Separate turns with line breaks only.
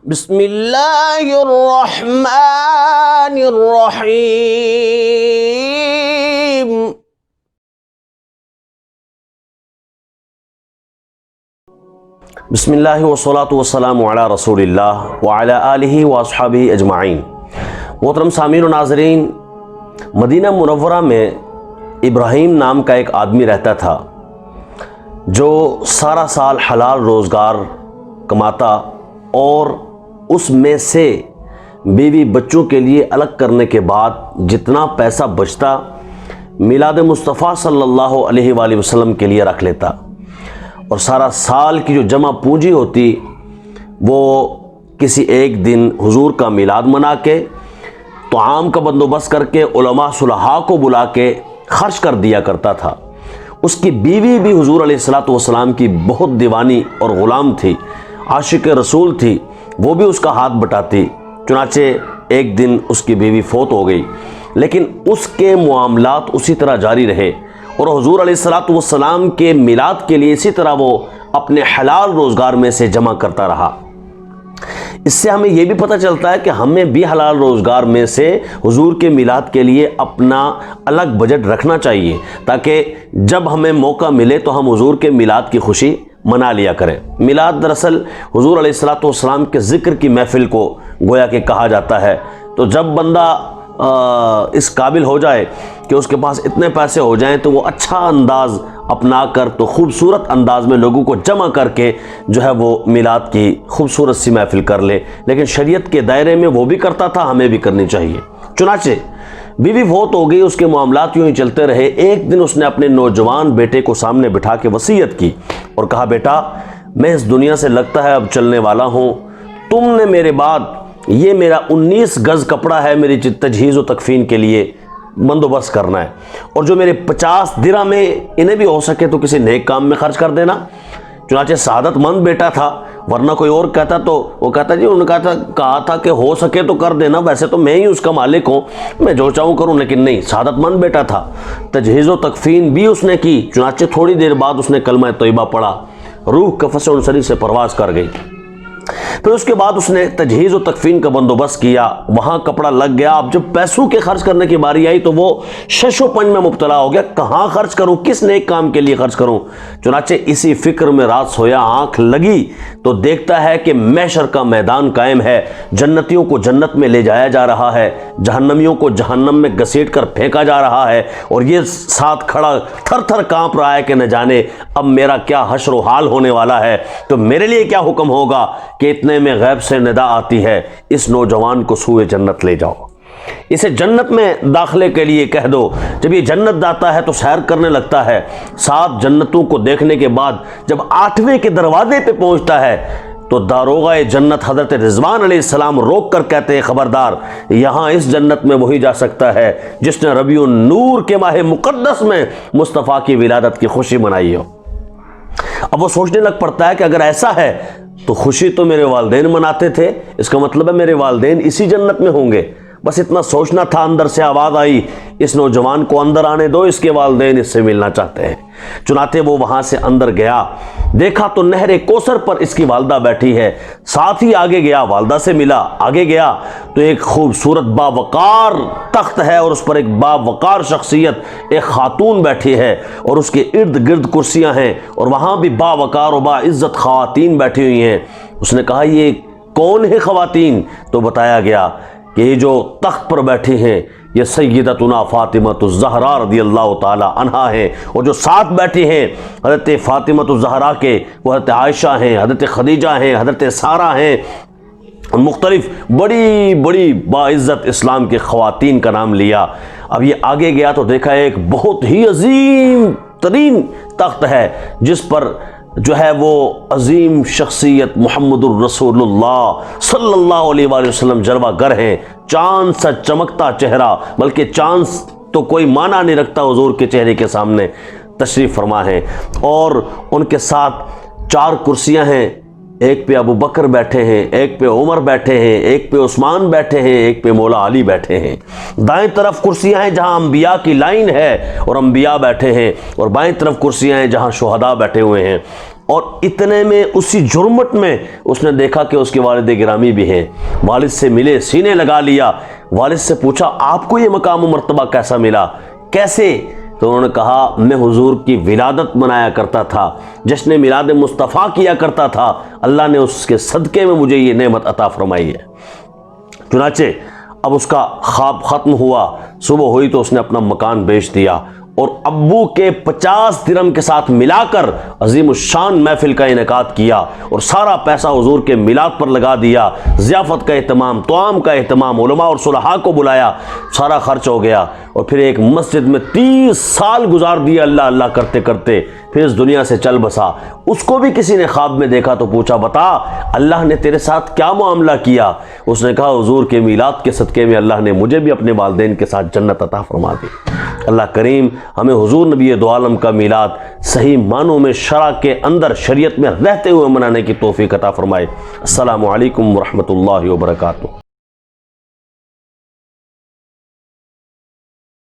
بسم اللہ الرحمن الرحیم۔ بسم اللہ والصلاة والسلام علی رسول اللہ وعلی آلہ واصحابہ اجمعین۔ محترم سامعین و ناظرین، مدینہ منورہ میں ابراہیم نام کا ایک آدمی رہتا تھا جو سارا سال حلال روزگار کماتا اور اس میں سے بیوی بچوں کے لیے الگ کرنے کے بعد جتنا پیسہ بچتا میلاد مصطفیٰ صلی اللہ علیہ وآلہ وسلم کے لیے رکھ لیتا، اور سارا سال کی جو جمع پونجی ہوتی وہ کسی ایک دن حضور کا میلاد منا کے طعام کا بندوبست کر کے علماء صلحاء کو بلا کے خرچ کر دیا کرتا تھا۔ اس کی بیوی بھی حضور علیہ السلام کی بہت دیوانی اور غلام تھی، عاشق رسول تھی، وہ بھی اس کا ہاتھ بٹاتی۔ چنانچہ ایک دن اس کی بیوی فوت ہو گئی، لیکن اس کے معاملات اسی طرح جاری رہے اور حضور علیہ السلام کے میلاد کے لیے اسی طرح وہ اپنے حلال روزگار میں سے جمع کرتا رہا۔ اس سے ہمیں یہ بھی پتہ چلتا ہے کہ ہمیں بھی حلال روزگار میں سے حضور کے میلاد کے لیے اپنا الگ بجٹ رکھنا چاہیے، تاکہ جب ہمیں موقع ملے تو ہم حضور کے میلاد کی خوشی منا لیا کریں۔ میلاد دراصل حضور علیہ السلام کے ذکر کی محفل کو گویا کہ کہا جاتا ہے۔ تو جب بندہ اس قابل ہو جائے کہ اس کے پاس اتنے پیسے ہو جائیں تو وہ اچھا انداز اپنا کر تو خوبصورت انداز میں لوگوں کو جمع کر کے جو ہے وہ میلاد کی خوبصورت سی محفل کر لے، لیکن شریعت کے دائرے میں وہ بھی کرتا تھا، ہمیں بھی کرنی چاہیے۔ چنانچہ بیوی فوت ہو گئی، اس کے معاملات یوں ہی چلتے رہے۔ ایک دن اس نے اپنے نوجوان بیٹے کو سامنے بٹھا کے وصیت کی اور کہا، بیٹا میں اس دنیا سے لگتا ہے اب چلنے والا ہوں، تم نے میرے بعد یہ میرا 19 گز کپڑا ہے میری تجہیز و تکفین کے لیے بندوبست کرنا ہے، اور جو میرے 50 درہم ہیں انہیں بھی ہو سکے تو کسی نیک کام میں خرچ کر دینا۔ چنانچہ سعادت مند بیٹا تھا، ورنہ کوئی اور کہتا تو وہ کہتا جی انہوں نے کہا تھا کہ ہو سکے تو کر دینا، ویسے تو میں ہی اس کا مالک ہوں، میں جو چاہوں کروں، لیکن نہیں، سعادت مند بیٹا تھا۔ تجہیز و تکفین بھی اس نے کی۔ چنانچہ تھوڑی دیر بعد اس نے کلمہ طیبہ پڑھا، روح کفن انصری سے پرواز کر گئی۔ پھر اس کے بعد اس نے تجہیز و تکفین کا بندوبست کیا، وہاں کپڑا لگ گیا۔ اب جب پیسوں کے خرچ کرنے کی باری آئی تو وہ شش و پنج میں مبتلا ہو گیا، کہاں خرچ کروں، کس نیک کام کے لیے خرچ کروں۔ چنانچہ اسی فکر میں رات سویا، آنکھ لگی تو دیکھتا ہے کہ محشر کا میدان قائم ہے، جنتیوں کو جنت میں لے جایا جا رہا ہے، جہنمیوں کو جہنم میں گھسیٹ کر پھینکا جا رہا ہے، اور یہ ساتھ کھڑا تھر تھر کانپ رہا ہے کہ نہ جانے اب میرا کیا حشر و حال ہونے والا ہے، تو میرے لیے کیا حکم ہوگا کہ اتنے میں غیب سے ندا آتی ہے، اس نوجوان کو سوئے جنت لے جاؤ، اسے جنت میں داخلے کے لیے کہہ دو۔ جب یہ جنت جاتا ہے تو سیر کرنے لگتا ہے، 7 جنتوں کو دیکھنے کے بعد جب 8ویں کے دروازے پہ پہنچتا ہے تو داروغہ جنت حضرت رضوان علیہ السلام روک کر کہتے ہیں، خبردار، یہاں اس جنت میں وہی جا سکتا ہے جس نے ربیع النور کے ماہ مقدس میں مصطفیٰ کی ولادت کی خوشی منائی ہو۔ اب وہ سوچنے لگ پڑتا ہے کہ اگر ایسا ہے تو خوشی تو میرے والدین مناتے تھے، اس کا مطلب ہے میرے والدین اسی جنت میں ہوں گے۔ بس اتنا سوچنا تھا، اندر سے آواز آئی، اس نوجوان کو اندر آنے دو، اس کے والدین اس سے ملنا چاہتے ہیں۔ چنانچہ وہ وہاں سے اندر گیا، دیکھا تو نہر کوثر پر اس کی والدہ بیٹھی ہے، ساتھ ہی آگے گیا، والدہ سے ملا، آگے گیا تو ایک خوبصورت باوقار تخت ہے اور اس پر ایک باوقار شخصیت ایک خاتون بیٹھی ہے، اور اس کے ارد گرد کرسیاں ہیں اور وہاں بھی باوقار و باعزت خواتین بیٹھی ہوئی ہیں۔ اس نے کہا یہ کون ہے خواتین؟ تو بتایا گیا کہ یہ جو تخت پر بیٹھی ہیں یہ سیدتنا فاطمہ الزہرا رضی اللہ تعالی عنہا ہیں، اور جو ساتھ بیٹھی ہیں حضرت فاطمہ الزہرا کے وہ حضرت عائشہ ہیں، حضرت خدیجہ ہیں، حضرت سارہ ہیں، مختلف بڑی بڑی باعزت اسلام کے خواتین کا نام لیا۔ اب یہ آگے گیا تو دیکھا ایک بہت ہی عظیم ترین تخت ہے جس پر جو ہے وہ عظیم شخصیت محمد الرسول اللہ صلی اللہ علیہ وآلہ وسلم جلوہ گر ہیں، چاند سا چمکتا چہرہ، بلکہ چاند تو کوئی معنی نہیں رکھتا حضور کے چہرے کے سامنے تشریف فرما ہے، اور ان کے ساتھ 4 کرسیاں ہیں، ایک پہ ابو بکر بیٹھے ہیں، ایک پہ عمر بیٹھے ہیں، ایک پہ عثمان بیٹھے ہیں، ایک پہ مولا علی بیٹھے ہیں۔ دائیں طرف کرسیاں ہیں جہاں انبیاء کی لائن ہے اور انبیاء بیٹھے ہیں، اور بائیں طرف کرسیاں ہیں جہاں شہداء بیٹھے ہوئے ہیں۔ اور اتنے میں اسی جرمٹ میں اس نے دیکھا کہ اس کے والد گرامی بھی ہیں. والد سے ملے, سینے لگا لیا, والد سے پوچھا آپ کو یہ مقام و مرتبہ کیسا ملا, کیسے؟ تو انہوں نے کہا میں حضور کی ولادت منایا کرتا تھا, جشن میلاد مصطفیٰ کیا کرتا تھا, اللہ نے اس کے صدقے میں مجھے یہ نعمت عطا فرمائی ہے. چنانچہ اب اس کا خواب ختم ہوا, صبح ہوئی تو اس نے اپنا مکان بیچ دیا اور ابو کے 50 درہم کے ساتھ ملا کر عظیم الشان محفل کا انعقاد کیا اور سارا پیسہ حضور کے میلاد پر لگا دیا. ضیافت کا اہتمام, طعام کا اہتمام, علماء اور صلحاء کو بلایا, سارا خرچ ہو گیا. اور پھر ایک مسجد میں 30 سال گزار دیا اللہ اللہ کرتے کرتے, پھر اس دنیا سے چل بسا. اس کو بھی کسی نے خواب میں دیکھا تو پوچھا بتا اللہ نے تیرے ساتھ کیا معاملہ کیا؟ اس نے کہا حضور کے میلاد کے صدقے میں اللہ نے مجھے بھی اپنے والدین کے ساتھ جنت عطا فرما دی. اللہ کریم ہمیں حضور نبی دو عالم کا میلاد صحیح معنوں میں شرع کے اندر شریعت میں رہتے ہوئے منانے کی توفیق عطا فرمائے. السلام علیکم ورحمۃ اللہ وبرکاتہ.